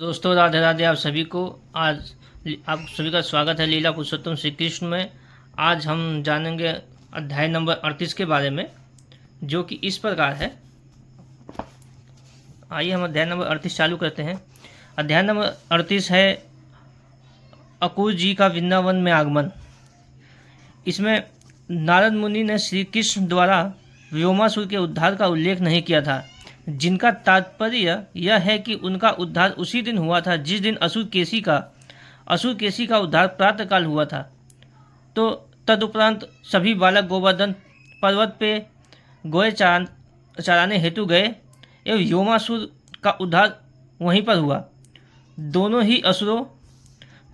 दोस्तों राधे राधे। आप सभी को आज आप सभी का स्वागत है लीला पुरुषोत्तम श्री कृष्ण में। आज हम जानेंगे अध्याय नंबर 38 के बारे में, जो कि इस प्रकार है। आइए हम अध्याय नंबर 38 चालू करते हैं। अध्याय नंबर 38 है अकुल जी का वृंदावन में आगमन। इसमें नारद मुनि ने श्री कृष्ण द्वारा व्योमासुर के उद्धार का उल्लेख नहीं किया था, जिनका तात्पर्य यह है कि उनका उद्धार उसी दिन हुआ था जिस दिन असुर केसी का उद्धार प्रातःकाल हुआ था। तो तदुपरांत सभी बालक गोवर्धन पर्वत पे गोए चराने हेतु गए एवं व्योमासुर का उद्धार वहीं पर हुआ। दोनों ही असुरों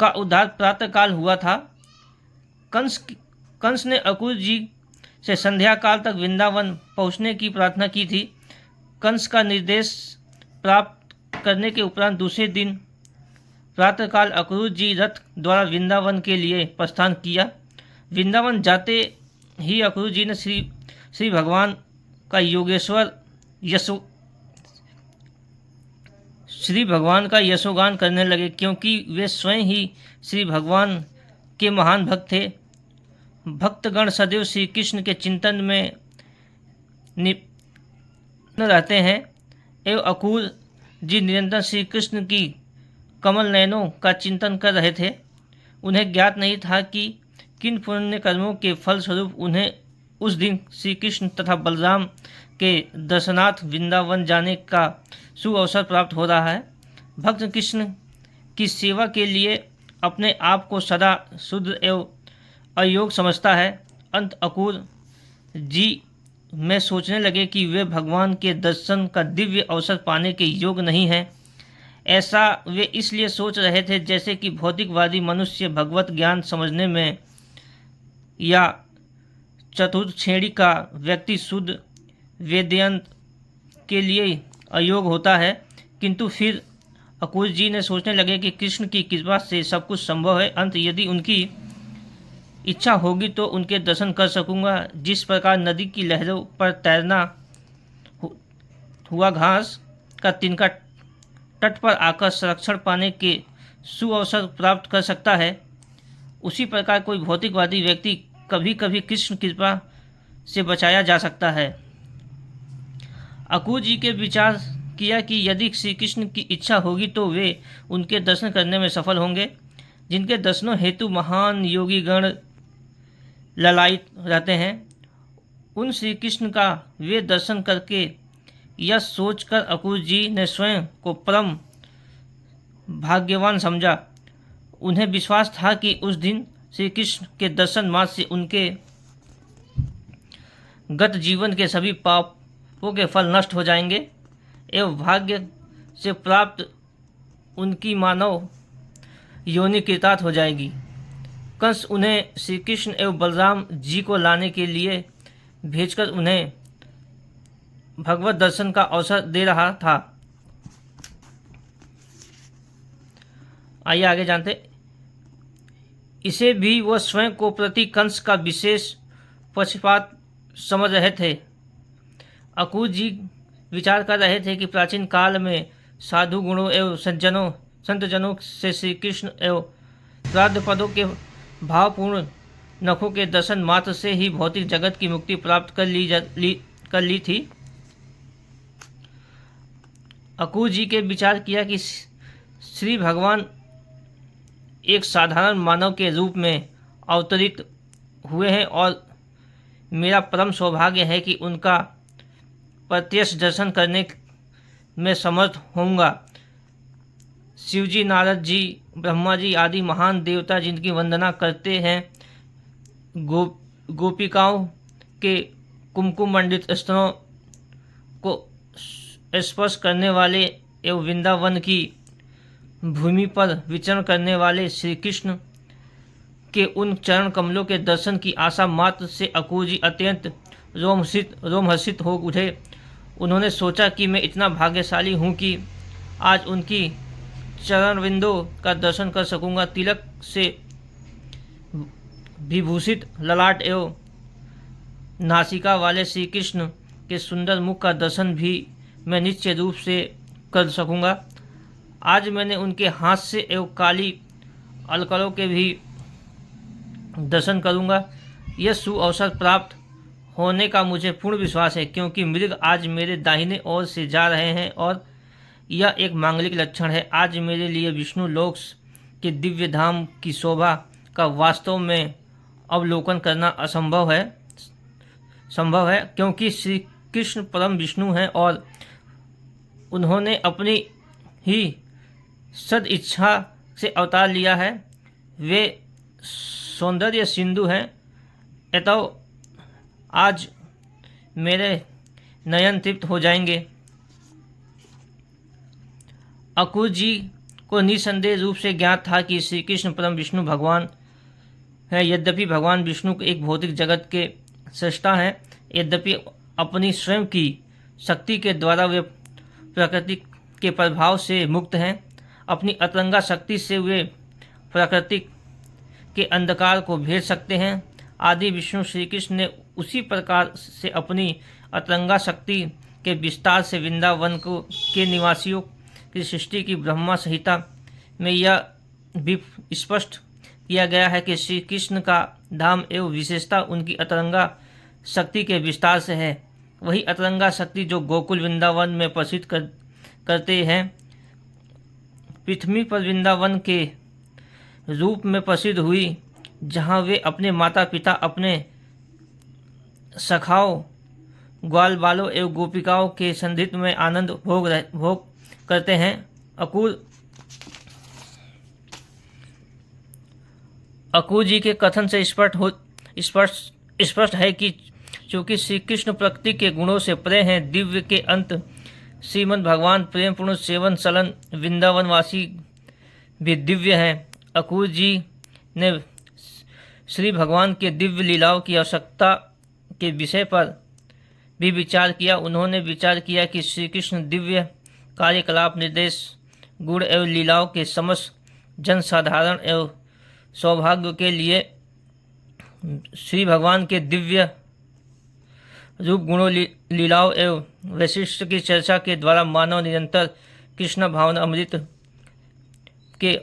का उद्धार प्रातःकाल हुआ था। कंस ने अकुल जी से संध्या काल तक वृंदावन पहुंचने की प्रार्थना की थी। कंस का निर्देश प्राप्त करने के उपरांत दूसरे दिन प्रातःकाल अक्रूर जी रथ द्वारा वृंदावन के लिए प्रस्थान किया। वृंदावन जाते ही अक्रूर जी ने श्री भगवान का यशोगान करने लगे, क्योंकि वे स्वयं ही श्री भगवान के महान भक्त थे। भक्तगण सदैव श्री कृष्ण के चिंतन में रहते हैं एवं अकुल जी निरंतर श्री कृष्ण की कमल नयनों का चिंतन कर रहे थे। उन्हें ज्ञात नहीं था कि किन पुण्य कर्मों के फलस्वरूप उन्हें उस दिन श्री कृष्ण तथा बलराम के दर्शनार्थ वृंदावन जाने का सुअवसर प्राप्त हो रहा है। भक्त कृष्ण की सेवा के लिए अपने आप को सदा शुद्ध एवं अयोग्य समझता है। अंत अकुल जी में सोचने लगे कि वे भगवान के दर्शन का दिव्य अवसर पाने के योग्य नहीं हैं। ऐसा वे इसलिए सोच रहे थे जैसे कि भौतिकवादी मनुष्य भगवत ज्ञान समझने में या चतुर्थ श्रेणी का व्यक्ति शुद्ध वेदांत के लिए अयोग्य होता है। किंतु फिर अकुल जी ने सोचने लगे कि कृष्ण की कृपा से सब कुछ संभव है। अंत यदि उनकी इच्छा होगी तो उनके दर्शन कर सकूंगा। जिस प्रकार नदी की लहरों पर तैरना हुआ घास का तिनका तट पर आकर संरक्षण पाने के सुअवसर प्राप्त कर सकता है, उसी प्रकार कोई भौतिकवादी व्यक्ति कभी कभी कृष्ण कृपा से बचाया जा सकता है। अकुल जी के विचार किया कि यदि श्री कृष्ण की इच्छा होगी तो वे उनके दर्शन करने में सफल होंगे। जिनके दर्शनों हेतु महान योगी गण ललायित रहते हैं, उन श्री कृष्ण का वे दर्शन करके यह सोचकर अकुल जी ने स्वयं को परम भाग्यवान समझा। उन्हें विश्वास था कि उस दिन श्री कृष्ण के दर्शन मात्र से उनके गत जीवन के सभी पापों के फल नष्ट हो जाएंगे एवं भाग्य से प्राप्त उनकी मानव योनि कृतार्थ हो जाएगी। कंस उन्हें श्री कृष्ण एवं बलराम जी को लाने के लिए भेजकर उन्हें भगवत दर्शन का अवसर दे रहा था। आइए आगे जानते। इसे भी वह स्वयं को प्रति कंस का विशेष पक्षपात समझ रहे थे। अकुल जी विचार कर रहे थे कि प्राचीन काल में साधु गुणों एवं संतजनों से श्री कृष्ण एवं श्राद्ध पदों के भावपूर्ण नखों के दर्शन मात्र से ही भौतिक जगत की मुक्ति प्राप्त कर ली थी। अकुल जी के विचार किया कि श्री भगवान एक साधारण मानव के रूप में अवतरित हुए हैं और मेरा परम सौभाग्य है कि उनका प्रत्यक्ष दर्शन करने में समर्थ होऊंगा। शिवजी, नारद जी, ब्रह्मा जी आदि महान देवता जिनकी वंदना करते हैं, गोपिकाओं के कुमकुम मंडित स्तनों को स्पर्श करने वाले एवं वृंदावन की भूमि पर विचरण करने वाले श्री कृष्ण के उन चरण कमलों के दर्शन की आशा मात्र से अकुल जी अत्यंत रोमहर्षित हो उठे। उन्होंने सोचा कि मैं इतना भाग्यशाली हूँ कि आज उनकी चरण विंदों का दर्शन कर सकूंगा। तिलक से विभूषित ललाट एवं नासिका वाले श्री कृष्ण के सुंदर मुख का दर्शन भी मैं निश्चय रूप से कर सकूंगा। आज मैंने उनके हाथ से एवं काली अलकलों के भी दर्शन करूंगा। यह सुअवसर प्राप्त होने का मुझे पूर्ण विश्वास है, क्योंकि मृग आज मेरे दाहिने ओर से जा रहे हैं और यह एक मांगलिक लक्षण है। आज मेरे लिए विष्णु लोक के दिव्य धाम की शोभा का वास्तव में अवलोकन करना संभव है, क्योंकि श्री कृष्ण परम विष्णु हैं और उन्होंने अपनी ही सद इच्छा से अवतार लिया है। वे सौंदर्य सिंधु हैं, अतः आज मेरे नयन तृप्त हो जाएंगे। अक्रूर जी को निसंदेह रूप से ज्ञात था कि श्री कृष्ण परम विष्णु भगवान है। यद्यपि भगवान विष्णु एक भौतिक जगत के सृष्टा हैं, यद्यपि अपनी स्वयं की शक्ति के द्वारा वे प्रकृति के प्रभाव से मुक्त हैं। अपनी अतरंगा शक्ति से वे प्रकृति के अंधकार को भेद सकते हैं। आदि विष्णु श्री कृष्ण ने उसी प्रकार से अपनी अतरंगा शक्ति के विस्तार से वृंदावन के निवासियों की सृष्टि की। ब्रह्मा संहिता में यह भी स्पष्ट किया गया है कि श्री कृष्ण का धाम एवं विशेषता उनकी अतरंगा शक्ति के विस्तार से है। वही अतरंगा शक्ति जो गोकुल वृंदावन में प्रसिद्ध करते हैं, पृथ्वी पर वृंदावन के रूप में प्रसिद्ध हुई, जहाँ वे अपने माता पिता, अपने सखाओं, ग्वाल बालों एवं गोपिकाओं के संधित्व में आनंद भोग करते हैं। अक्रूर जी के कथन से स्पष्ट है कि चूँकि श्री कृष्ण प्रकृति के गुणों से परे हैं, दिव्य के अंत श्रीमद् भगवान प्रेम पूर्ण सेवन सलन वृंदावनवासी भी दिव्य हैं। अक्रूर जी ने श्री भगवान के दिव्य लीलाओं की आवश्यकता के विषय पर भी विचार किया। उन्होंने विचार किया कि श्री कृष्ण दिव्य कार्यकलाप, निर्देश, गुण एवं लीलाओं के समस्त जनसाधारण एवं सौभाग्य के लिए श्री भगवान के दिव्य रूप, गुणों, लीलाओं एवं वैशिष्ट की चर्चा के द्वारा मानव निरंतर कृष्ण भावना अमृत के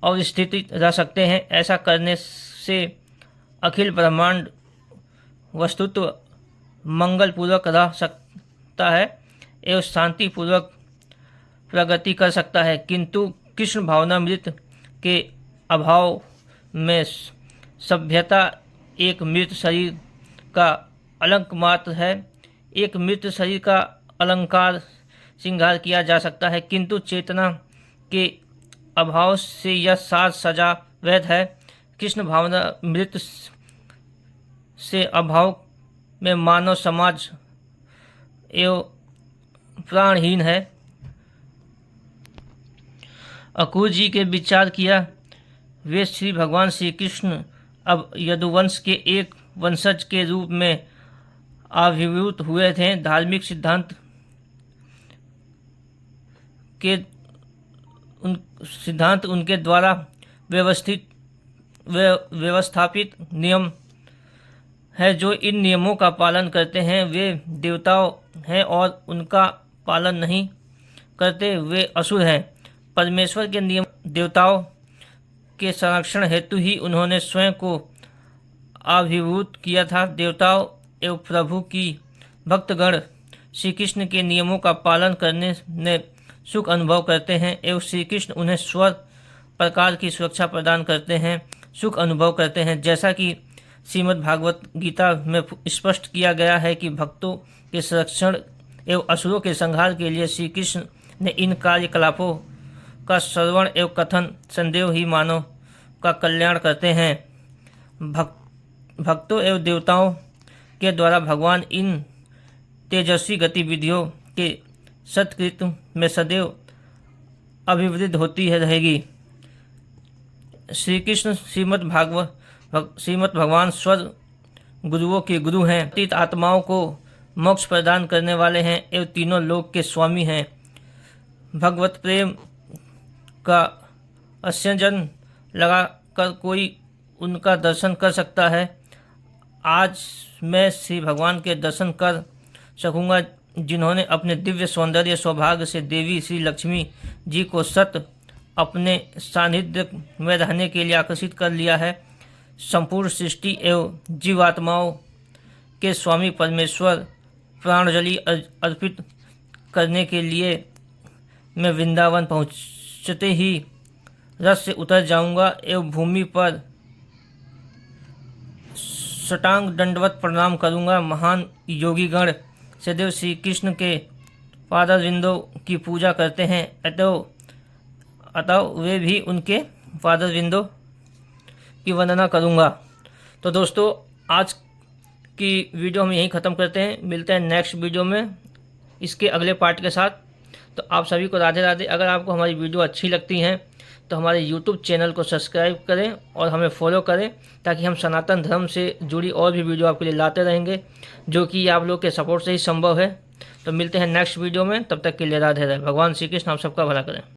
अवस्थित रह सकते हैं। ऐसा करने से अखिल ब्रह्मांड वस्तुत्व मंगलपूर्वक रह सकता है एवं शांतिपूर्वक प्रगति कर सकता है। किंतु कृष्ण भावनामृत के अभाव में सभ्यता एक मृत शरीर का अलंक मात्र है। एक मृत शरीर का अलंकार श्रृंगार किया जा सकता है, किंतु चेतना के अभाव से यह साज सजा वैध है। कृष्ण भावना मृत से अभाव में मानव समाज एवं प्राणहीन है। अक्रूर जी के विचार किया, वे श्री भगवान श्री कृष्ण अब यदुवंश के एक वंशज के रूप में आविर्भूत हुए थे। धार्मिक सिद्धांत उनके द्वारा व्यवस्थापित नियम है। जो इन नियमों का पालन करते हैं वे देवताओं हैं और उनका पालन नहीं करते वे असुर हैं। परमेश्वर के नियम देवताओं के संरक्षण हेतु ही उन्होंने स्वयं को आविर्भूत किया था। देवताओं एवं प्रभु की भक्तगण श्री कृष्ण के नियमों का पालन करने में सुख अनुभव करते हैं एवं श्री कृष्ण उन्हें स्वर प्रकार की सुरक्षा प्रदान करते हैं, सुख अनुभव करते हैं। जैसा कि श्रीमद् भागवत गीता में स्पष्ट किया गया है कि भक्तों के संरक्षण एवं असुरों के संहार के लिए श्री कृष्ण ने इन कार्यकलापों का श्रवण एवं कथन संदेह ही मानव का कल्याण करते हैं। भक्तों एवं देवताओं के द्वारा भगवान इन तेजस्वी गतिविधियों के सत्कृत्य में सदैव अभिवृद्ध होती है रहेगी। श्री कृष्ण श्रीमद् भगवान स्वर गुरुओं के गुरु हैं, अतीत आत्माओं को मोक्ष प्रदान करने वाले हैं एवं तीनों लोक के स्वामी हैं। भगवत प्रेम का आस्यजन लगाकर कोई उनका दर्शन कर सकता है। आज मैं श्री भगवान के दर्शन कर सकूँगा जिन्होंने अपने दिव्य सौंदर्य सौभाग्य से देवी श्री लक्ष्मी जी को अपने सानिध्य में रहने के लिए आकर्षित कर लिया है। संपूर्ण सृष्टि एवं जीवात्माओं के स्वामी परमेश्वर प्राणजलि अर्पित करने के लिए मैं वृंदावन पहुँचते ही रथ से उतर जाऊंगा एवं भूमि पर साष्टांग दंडवत प्रणाम करूंगा। महान योगीगण सदैव श्री कृष्ण के पादविंदों की पूजा करते हैं, अतः वे भी उनके पादविंदों की वंदना करूंगा। तो दोस्तों, आज की वीडियो हम यहीं ख़त्म करते हैं। मिलते हैं नेक्स्ट वीडियो में इसके अगले पार्ट के साथ। तो आप सभी को राधे राधे। अगर आपको हमारी वीडियो अच्छी लगती हैं तो हमारे YouTube चैनल को सब्सक्राइब करें और हमें फॉलो करें, ताकि हम सनातन धर्म से जुड़ी और भी वीडियो आपके लिए लाते रहेंगे, जो कि आप लोग के सपोर्ट से ही संभव है। तो मिलते हैं नेक्स्ट वीडियो में, तब तक के लिए राधे राधे। भगवान श्री कृष्ण आप सबका भला करें।